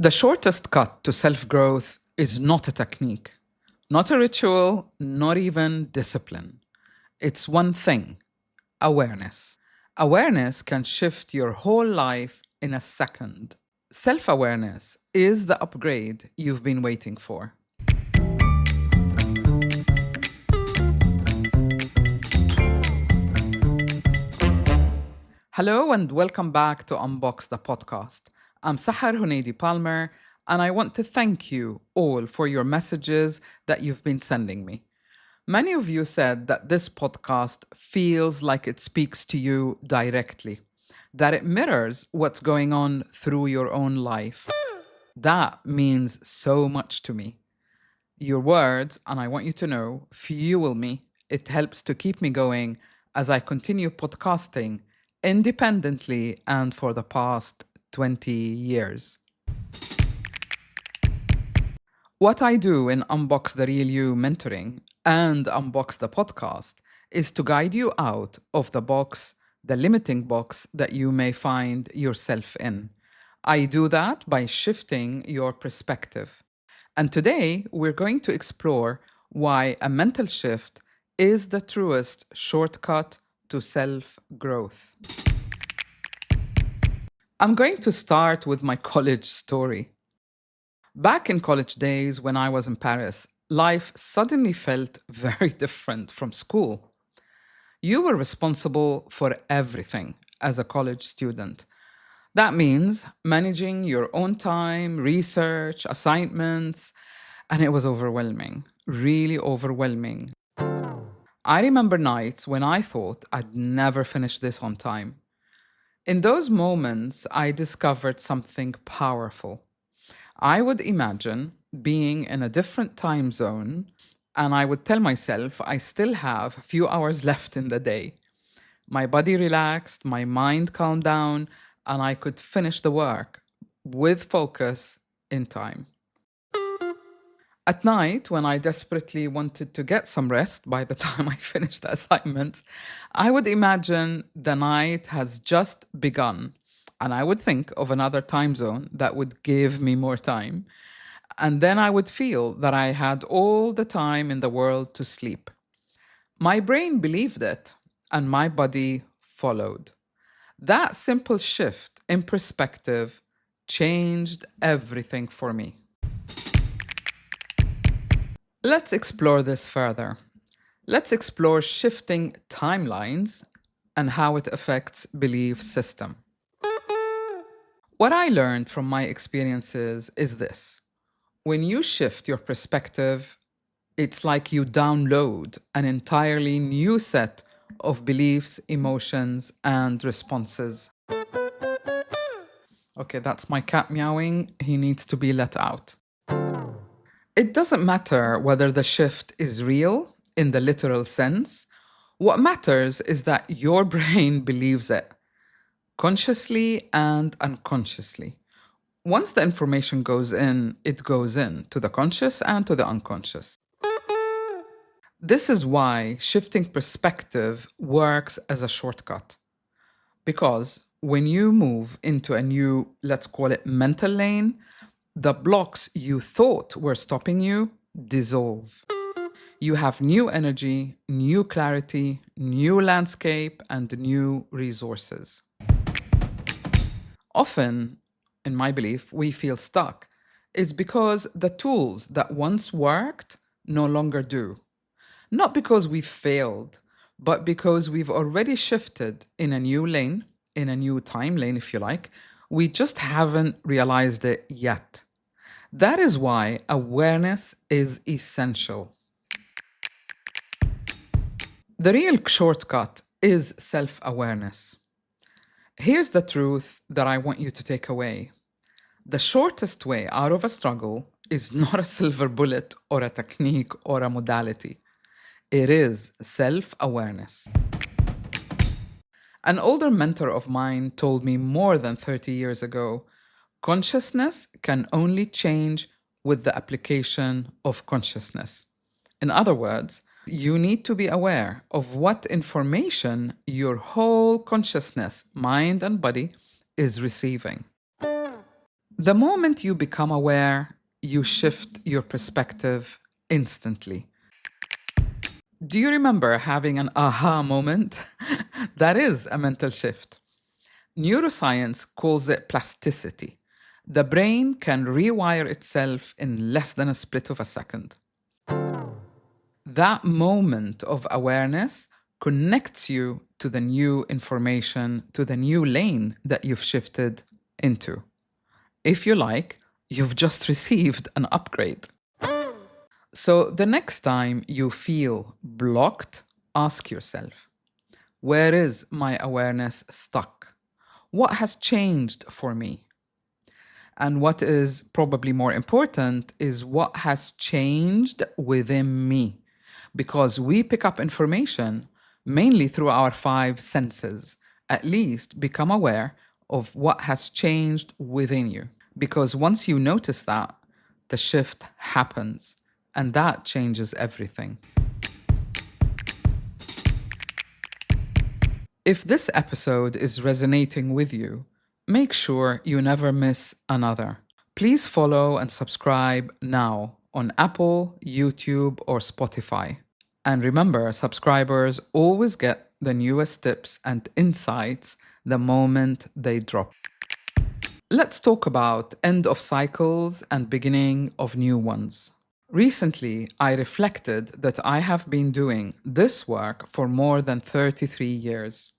The shortest cut to self-growth is not a technique, not a ritual, not even discipline. It's one thing: awareness. Awareness can shift your whole life in a second. Self-awareness is the upgrade you've been waiting for. Hello and welcome back to Unbox the Podcast. I'm Sahar Palmer, and I want to thank you all for your messages that you've been sending me. Many of you said that this podcast feels like it speaks to you directly, that it mirrors what's going on through your own life. That means so much to me. Your words, and I want you to know, fuel me. It helps to keep me going as I continue podcasting independently and for the past 20 years. What I do in Unbox the Real You mentoring and Unbox the Podcast is to guide you out of the box, the limiting box that you may find yourself in. I do that by shifting your perspective. And today we're going to explore why a mental shift is the truest shortcut to self-growth. I'm going to start with my college story. Back in college days when I was in Paris, life suddenly felt very different from school. You were responsible for everything as a college student. That means managing your own time, research, assignments, and it was overwhelming, really overwhelming. I remember nights when I thought I'd never finish this on time. In those moments, I discovered something powerful. I would imagine being in a different time zone, and I would tell myself I still have a few hours left in the day. My body relaxed, my mind calmed down, and I could finish the work with focus in time. At night, when I desperately wanted to get some rest by the time I finished the assignments, I would imagine the night has just begun, and I would think of another time zone that would give me more time. And then I would feel that I had all the time in the world to sleep. My brain believed it, and my body followed. That simple shift in perspective changed everything for me. Let's explore this further. Let's explore shifting timelines and how it affects belief system. What I learned from my experiences is this. When you shift your perspective, it's like you download an entirely new set of beliefs, emotions, and responses. Okay, that's my cat meowing. He needs to be let out. It doesn't matter whether the shift is real in the literal sense. What matters is that your brain believes it, consciously and unconsciously. Once the information goes in, it goes in to the conscious and to the unconscious. This is why shifting perspective works as a shortcut. Because when you move into a new, let's call it mental lane, the blocks you thought were stopping you dissolve. You have new energy, new clarity, new landscape, and new resources. Often, in my belief, we feel stuck. It's because the tools that once worked no longer do. Not because we've failed, but because we've already shifted in a new lane, in a new time lane, if you like. We just haven't realized it yet. That is why awareness is essential. The real shortcut is self-awareness. Here's the truth that I want you to take away. The shortest way out of a struggle is not a silver bullet or a technique or a modality. It is self-awareness. An older mentor of mine told me more than 30 years ago, consciousness can only change with the application of consciousness. In other words, you need to be aware of what information your whole consciousness, mind and body, is receiving. The moment you become aware, you shift your perspective instantly. Do you remember having an aha moment? That is a mental shift. Neuroscience calls it plasticity. The brain can rewire itself in less than a split of a second. That moment of awareness connects you to the new information, to the new lane that you've shifted into. If you like, you've just received an upgrade. So the next time you feel blocked, ask yourself, where is my awareness stuck? What has changed for me? And what is probably more important is what has changed within me. Because we pick up information mainly through our five senses. At least become aware of what has changed within you. Because once you notice that, the shift happens. And that changes everything. If this episode is resonating with you, make sure you never miss another. Please follow and subscribe now on Apple, YouTube, or Spotify. And remember, subscribers always get the newest tips and insights the moment they drop. Let's talk about end of cycles and beginning of new ones. Recently, I reflected that I have been doing this work for more than 33 years.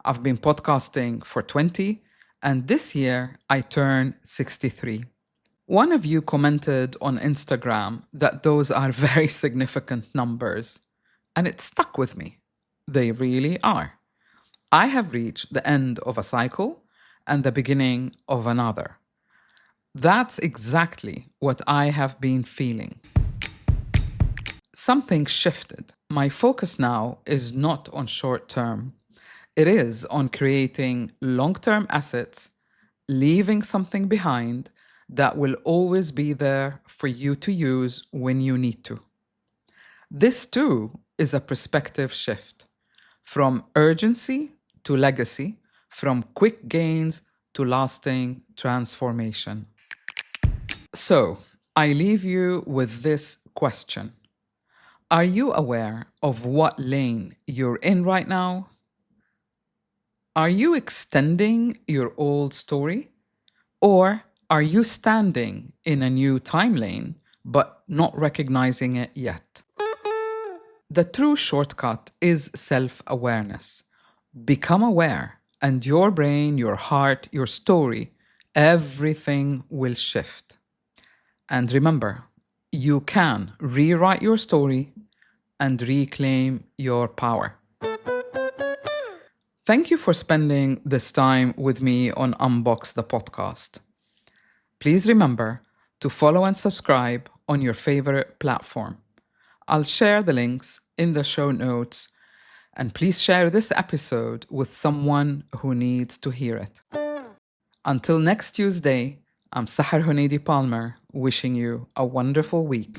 I've been podcasting for 20, and this year I turn 63. One of you commented on Instagram that those are very significant numbers, and it stuck with me. They really are. I have reached the end of a cycle and the beginning of another. That's exactly what I have been feeling. Something shifted. My focus now is not on short term. It is on creating long-term assets, leaving something behind that will always be there for you to use when you need to. This too is a perspective shift. From urgency to legacy, from quick gains to lasting transformation. So, I leave you with this question. Are you aware of what lane you're in right now? Are you extending your old story? Or are you standing in a new time lane but not recognizing it yet? The true shortcut is self-awareness. Become aware, and your brain, your heart, your story, everything will shift. And remember, you can rewrite your story and reclaim your power. Thank you for spending this time with me on Unbox the Podcast. Please remember to follow and subscribe on your favorite platform. I'll share the links in the show notes, and please share this episode with someone who needs to hear it. Until next Tuesday, I'm Sahar Palmer, wishing you a wonderful week.